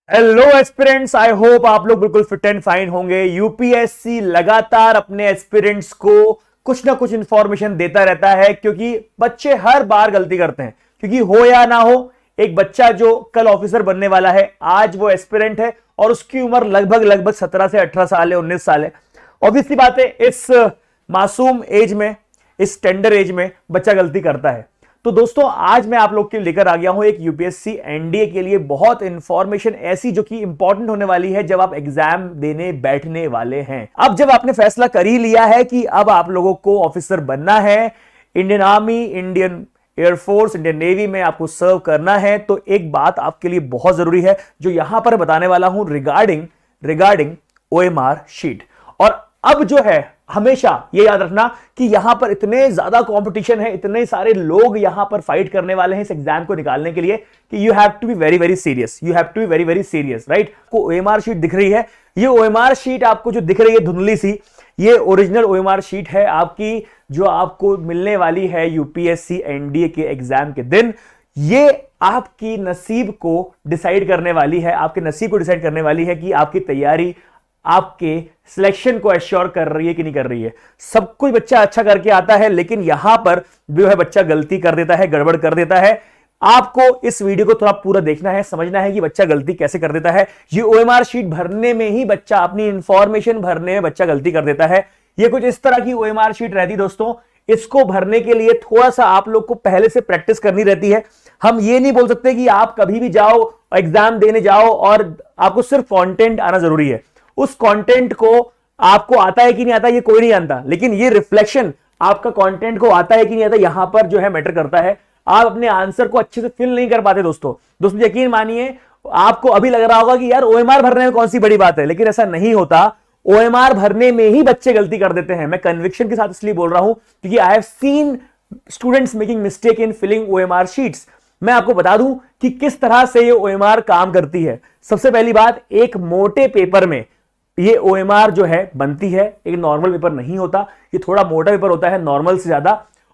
Hello aspirants, I hope आप लोग बिल्कुल फिट एंड फाइन होंगे। यूपीएससी लगातार अपने एस्पिरेंट्स को कुछ ना कुछ इंफॉर्मेशन देता रहता है, क्योंकि बच्चे हर बार गलती करते हैं। क्योंकि हो या ना हो, एक बच्चा जो कल ऑफिसर बनने वाला है, आज वो एस्पिरेंट है और उसकी उम्र लगभग लगभग 17 से 18 साल है, 19 साल है। ऑब्वियसली बात है, इस मासूम एज में, इस टेंडर एज में बच्चा गलती करता है। तो दोस्तों, आज मैं आप लोग के लिए लेकर आ गया हूं एक यूपीएससी एनडीए के लिए बहुत इंफॉर्मेशन ऐसी जो कि इंपॉर्टेंट होने वाली है जब आप एग्जाम देने बैठने वाले हैं। अब जब आपने फैसला कर ही लिया है कि अब आप लोगों को ऑफिसर बनना है, Indian army, Indian air force, Indian navy में आपको सर्व करना है, तो एक बात आपके लिए बहुत जरूरी है जो यहां पर बताने वाला हूं रिगार्डिंग ओएमआर शीट। और अब जो है, हमेशा ये याद रखना कि यहां पर इतने ज्यादा कंपटीशन है, इतने सारे लोग यहां पर फाइट करने वाले हैं इस एग्जाम को निकालने के लिए कि you have to be very very serious, you have to be very very serious, right. को ओएमआर शीट दिख रही है, ये ओएमआर शीट आपको जो दिख रही है धुंधली सी, ये ओरिजिनल ओएमआर शीट है आपकी, जो आपको मिलने वाली है यूपीएससी एनडीए के एग्जाम के दिन। ये आपकी नसीब को डिसाइड करने वाली है, आपके नसीब को डिसाइड करने वाली है कि आपकी तैयारी आपके सिलेक्शन को एश्योर कर रही है कि नहीं कर रही है। सब कुछ बच्चा अच्छा करके आता है, लेकिन यहां पर जो है बच्चा गलती कर देता है, गड़बड़ कर देता है। आपको इस वीडियो को थोड़ा पूरा देखना है, समझना है कि बच्चा गलती कैसे कर देता है। ये ओएमआर शीट भरने में ही बच्चा, अपनी इंफॉर्मेशन भरने में बच्चा गलती कर देता है। ये कुछ इस तरह की ओएमआर शीट रहती दोस्तों। इसको भरने के लिए थोड़ा सा आप लोग को पहले से प्रैक्टिस करनी रहती है। हम ये नहीं बोल सकते कि आप कभी भी जाओ, एग्जाम देने जाओ और आपको सिर्फ कंटेंट आना जरूरी है। उस कंटेंट को आपको आता है कि नहीं आता, ये कोई नहीं जानता, लेकिन ये रिफ्लेक्शन आपका कंटेंट को आता है कि नहीं आता, यहां पर जो है मैटर करता है। आप अपने आंसर को अच्छे से फिल नहीं कर पाते दोस्तों। यकीन मानिए, आपको अभी लग रहा होगा कि यार ओएमआर भरने में कौन सी बड़ी बात है, लेकिन ऐसा नहीं होता। ओएमआर भरने में ही बच्चे गलती कर देते हैं। मैं कन्विक्शन के साथ इसलिए बोल रहा हूं क्योंकि I have seen students making mistake in filling OMR sheets. मैं आपको बता दूं कि किस तरह से ये ओएमआर काम करती है। सबसे पहली बात, एक मोटे पेपर में ये ओएमआर जो है बनती है, एक नॉर्मल पेपर नहीं होता, ये थोड़ा मोटा पेपर होता है नॉर्मल से ज्यादा।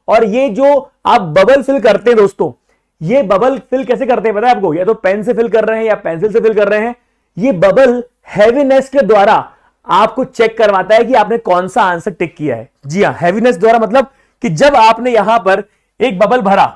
और ये जो आप बबल फिल करते हैं दोस्तों, ये बबल फिल कैसे करते हैं पता है आपको? या तो पेन से फिल कर रहे हैं या पेंसिल से फिल कर रहे हैं। ये बबल हैवीनेस के द्वारा आपको चेक करवाता है कि आपने कौन सा आंसर टिक किया है। जी हां, हैवीनेस द्वारा मतलब कि जब आपने यहां पर एक बबल भरा,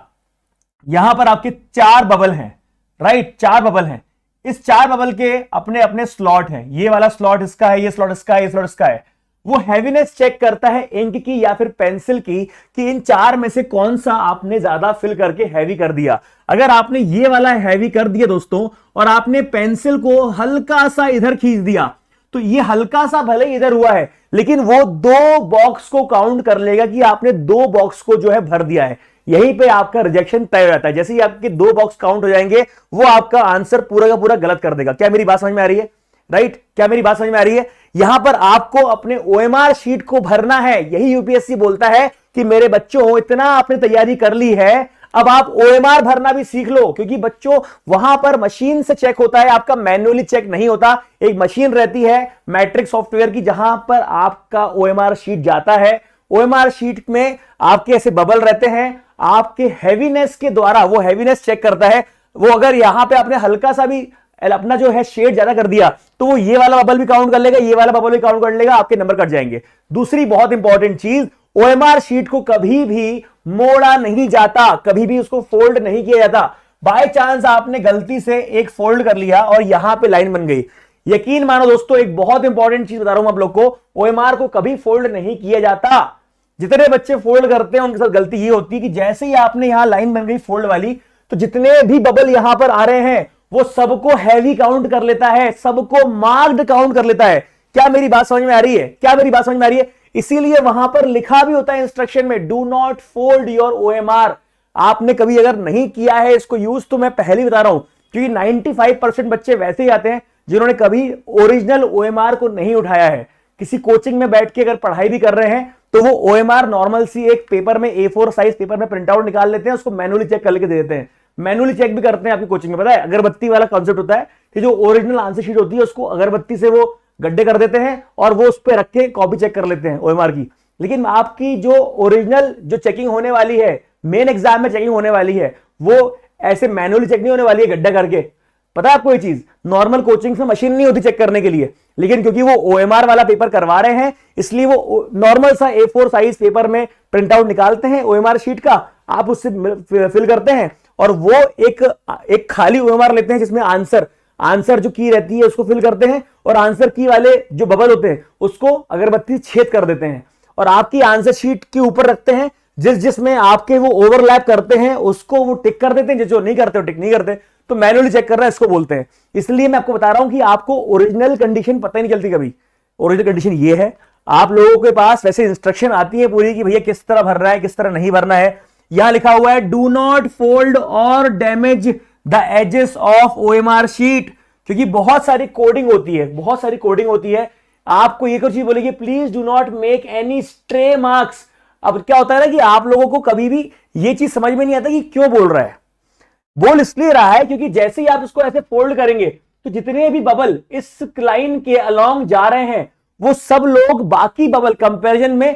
यहां पर आपके 4 बबल हैं, राइट, 4 बबल हैं। इस 4 बबल के अपने अपने स्लॉट हैं। ये वाला स्लॉट इसका है, ये स्लॉट इसका है, ये स्लॉट इसका है। वो हैवीनेस चेक करता है इंक की या फिर पेंसिल की कि इन 4 में से कौन सा आपने ज्यादा फिल करके हैवी कर दिया। अगर आपने ये वाला हैवी कर दिया दोस्तों और आपने पेंसिल को हल्का सा इधर खींच दिया, तो ये हल्का सा भले इधर हुआ है, लेकिन वो 2 बॉक्स को काउंट कर लेगा कि आपने 2 बॉक्स को जो है भर दिया है। यहीं पे आपका रिजेक्शन तय हो जाता है। जैसे ही आपके 2 बॉक्स काउंट हो जाएंगे, वो आपका आंसर पूरा का पूरा गलत कर देगा। क्या मेरी बात समझ में आ रही है? राइट, क्या मेरी बात समझ में आ रही है? यहां पर आपको अपने ओएमआर शीट को भरना है। यही यूपीएससी बोलता है कि मेरे बच्चों, इतना आपने तैयारी कर ली है, अब आप ओएमआर भरना भी सीख लो। क्योंकि बच्चों, वहां पर मशीन से चेक होता है, आपका मैन्युअली चेक नहीं होता। एक मशीन रहती है मैट्रिक्स सॉफ्टवेयर की, जहां पर आपका ओएमआर शीट जाता है। ओएमआर शीट में आपके ऐसे बबल रहते हैं, आपके हैवीनेस के द्वारा वो हैवीनेस चेक करता है। वो अगर यहां पे आपने हल्का सा भी अपना जो है शेड ज्यादा कर दिया, तो वो ये वाला बबल भी काउंट कर लेगा, ये वाला बबल भी काउंट कर लेगा, आपके नंबर कट जाएंगे। दूसरी बहुत इंपॉर्टेंट चीज, ओएमआर शीट को कभी भी मोड़ा नहीं जाता, कभी भी उसको फोल्ड नहीं किया जाता। बाय चांस आपने गलती से एक फोल्ड कर लिया और यहां पे लाइन बन गई, यकीन मानो दोस्तों, एक बहुत इंपॉर्टेंट चीज बता रहा हूं आप लोग को, ओएमआर को कभी फोल्ड नहीं किया जाता। जितने बच्चे फोल्ड करते हैं उनके साथ गलती ये होती है कि जैसे ही आपने यहां लाइन बन गई फोल्ड वाली, तो जितने भी बबल यहां पर आ रहे हैं वो सबको हैवी काउंट कर लेता है, सबको मार्क्ड काउंट कर लेता है। क्या मेरी बात समझ में आ रही है? क्या मेरी बात समझ में आ रही है? इसीलिए वहां पर लिखा भी होता है इंस्ट्रक्शन में, do not fold your OMR. आपने कभी अगर नहीं किया है इसको यूज, तो मैं पहले बता रहा हूं, क्योंकि 95% बच्चे वैसे ही आते हैं जिन्होंने कभी ओरिजिनल ओएमआर को नहीं उठाया है। किसी कोचिंग में बैठ के अगर पढ़ाई भी कर रहे हैं, तो वो ओएमआर नॉर्मल सी एक पेपर में, A4 साइज पेपर में प्रिंट आउट निकाल लेते हैं, उसको मैनुअली चेक करके दे देते हैं। मैनुअली चेक भी करते हैं आपकी कोचिंग में, पता है, अगरबत्ती वाला कॉन्सेप्ट होता है कि जो ओरिजिनल आंसर शीट होती है उसको अगरबत्ती से वो गड्ढे कर देते हैं और वो उस पर रख के कॉपी चेक कर लेते हैं ओएमआर की। लेकिन आपकी जो ओरिजिनल जो चेकिंग होने वाली है, मेन एग्जाम में चेकिंग होने वाली है, वो ऐसे मैनुअली चेक नहीं होने वाली है गड्ढा करके। पता है आपको ये चीज, नॉर्मल कोचिंग में मशीन नहीं होती चेक करने के लिए, लेकिन क्योंकि वो ओएमआर वाला पेपर करवा रहे हैं इसलिए वो नॉर्मल सा A4 साइज पेपर में प्रिंट आउट निकालते हैं ओएमआर शीट का, आप उससे फिल करते हैं और वो एक खाली ओएमआर लेते हैं जिसमें आंसर जो की रहती है उसको फिल करते हैं और आंसर की वाले जो बबल होते हैं उसको अगरबत्ती छेद कर देते हैं और आपकी आंसर शीट के ऊपर रखते हैं, जिसमें आपके वो ओवरलैप करते हैं उसको वो टिक कर देते हैं, जो नहीं करते वो टिक नहीं करते, तो मैन्युअली चेक करना इसको बोलते हैं। इसलिए मैं आपको बता रहा हूं कि आपको ओरिजिनल कंडीशन पता ही नहीं चलती कभी। ओरिजिनल कंडीशन ये है, आप लोगों के पास वैसे इंस्ट्रक्शन आती है पूरी कि भैया किस तरह भरना है किस तरह नहीं भरना है। यहां लिखा हुआ है डू नॉट फोल्ड और damage the edges of OMR sheet, क्योंकि बहुत सारी कोडिंग होती है, आपको ये चीज बोलेगी please do not make any stray marks. अब क्या होता है ना कि आप लोगों को कभी भी ये चीज समझ में नहीं आता कि क्यों बोल रहा है। बोल इसलिए रहा है क्योंकि जैसे ही आप इसको ऐसे फोल्ड करेंगे तो जितने भी बबल इस लाइन के अलोंग जा रहे हैं वो सब लोग बाकी बबल कंपैरिजन में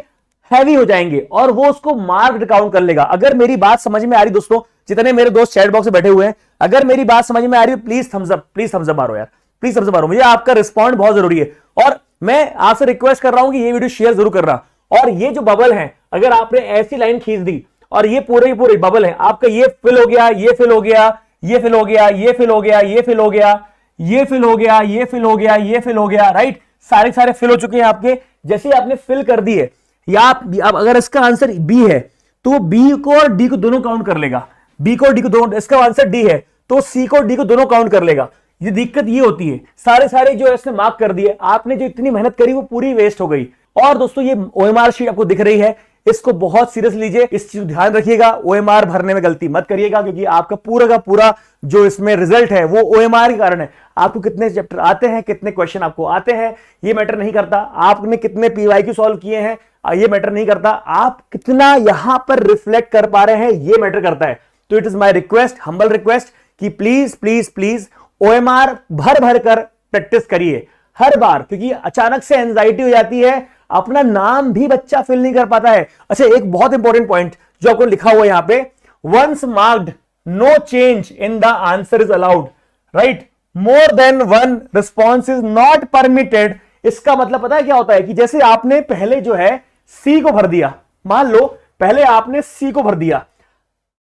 हैवी हो जाएंगे और वो उसको मार्क काउंट कर लेगा। अगर मेरी बात समझ में आ रही दोस्तों, जितने मेरे दोस्त चैट बॉक्स में बैठे हुए हैं, अगर मेरी बात समझ में आ रही है प्लीज थम्स अप मारो यार, प्लीज थम्स अप मारो, मुझे आपका रिस्पॉन्ड बहुत जरूरी है। और मैं आपसे रिक्वेस्ट कर रहा हूं कि ये वीडियो शेयर जरूर करना। और ये जो बबल है, अगर आपने ऐसी लाइन खींच दी और ये पूरे बबल है आपका, ये फिल हो गया, ये फिल हो गया, ये फिल हो गया, ये फिल हो गया, ये फिल हो गया, ये फिल हो गया, ये फिल हो गया, ये फिल हो गया, राइट, सारे फिल हो चुके हैं आपके। जैसे आपने फिल कर दिए या अब अगर इसका आंसर बी है तो बी को और डी को दोनों काउंट कर लेगा, बी को डी को दोनों, इसका आंसर डी है तो सी को डी को दोनों काउंट कर लेगा। ये दिक्कत ये होती है, सारे जो इसने मार्क कर दिए, आपने जो इतनी मेहनत करी वो पूरी वेस्ट हो गई। और दोस्तों ये ओएमआर शीट आपको दिख रही है, इसको बहुत सीरियस लीजिए, इस चीज ध्यान रखिएगा, ओएमआर भरने में गलती मत करिएगा, क्योंकि आपका पूरा का पूरा जो इसमें रिजल्ट है वो ओएमआर के कारण है। आपको कितने चैप्टर आते हैं, कितने क्वेश्चन आपको आते हैं, ये मैटर नहीं करता, आपने कितने पीवाईक्यू सॉल्व किए हैं ये मैटर नहीं करता, आप कितना यहां पर रिफ्लेक्ट कर पा रहे हैं ये मैटर करता है। तो it is my request, humble request कि प्लीज ओएमआर भर कर प्रैक्टिस करिए हर बार, क्योंकि अचानक से एंजाइटी हो जाती है, अपना नाम भी बच्चा फिल नहीं कर पाता है। अच्छा, एक बहुत इंपॉर्टेंट पॉइंट जो आपको लिखा हुआ है यहां पे, once marked no change in the answer is allowed, right, more than one response is not permitted. इसका मतलब पता है क्या होता है कि जैसे आपने पहले जो है सी को भर दिया, मान लो पहले आपने सी को भर दिया,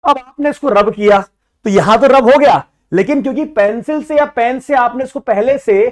अब आपने इसको रब किया तो यहां तो रब हो गया, लेकिन क्योंकि पेंसिल से या पेन से आपने इसको पहले से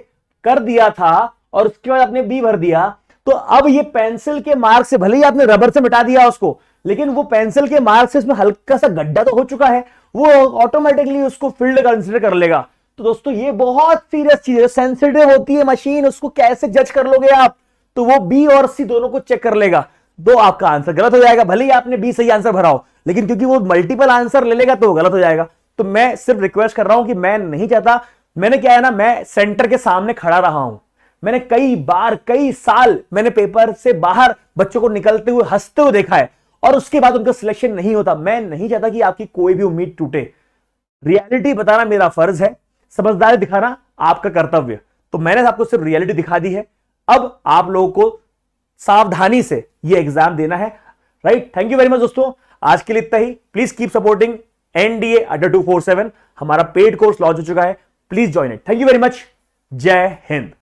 कर दिया था और उसके बाद आपने बी भर दिया, तो अब ये पेंसिल के मार्क से, भले ही आपने रबर से मिटा दिया उसको, लेकिन वो पेंसिल के मार्क से इसमें हल्का सा गड्ढा तो हो चुका है, वो ऑटोमेटिकली उसको फील्ड कंसिडर कर लेगा। तो दोस्तों ये बहुत सीरियस चीज है, सेंसिटिव होती है मशीन, उसको कैसे जज कर लोगे आप, तो वो बी और सी दोनों को चेक कर लेगा, तो आपका आंसर गलत हो जाएगा। भले ही आपने बी सही आंसर भरा हो, लेकिन क्योंकि वो मल्टीपल आंसर ले लेगा तो वो गलत हो जाएगा। तो मैं सिर्फ रिक्वेस्ट कर रहा हूं कि मैं नहीं चाहता, मैंने क्या है ना, मैं सेंटर के सामने खड़ा रहा हूं, मैंने कई बार कई साल मैंने पेपर से बाहर बच्चों को निकलते हुए हंसते हुए देखा है और उसके बाद उनका सिलेक्शन नहीं होता। मैं नहीं चाहता कि आपकी कोई भी उम्मीद टूटे, रियलिटी बताना मेरा फर्ज है, समझदारी दिखाना आपका कर्तव्य। तो मैंने आपको सिर्फ रियलिटी दिखा दी है, अब आप लोगों को सावधानी से ये एग्जाम देना है, right. Thank you very much दोस्तों, आज के लिए इतना ही। प्लीज कीप सपोर्टिंग एनडीए अड्डा 247, हमारा पेड कोर्स लॉन्च हो चुका है, please join it. Thank you very much, जय हिंद।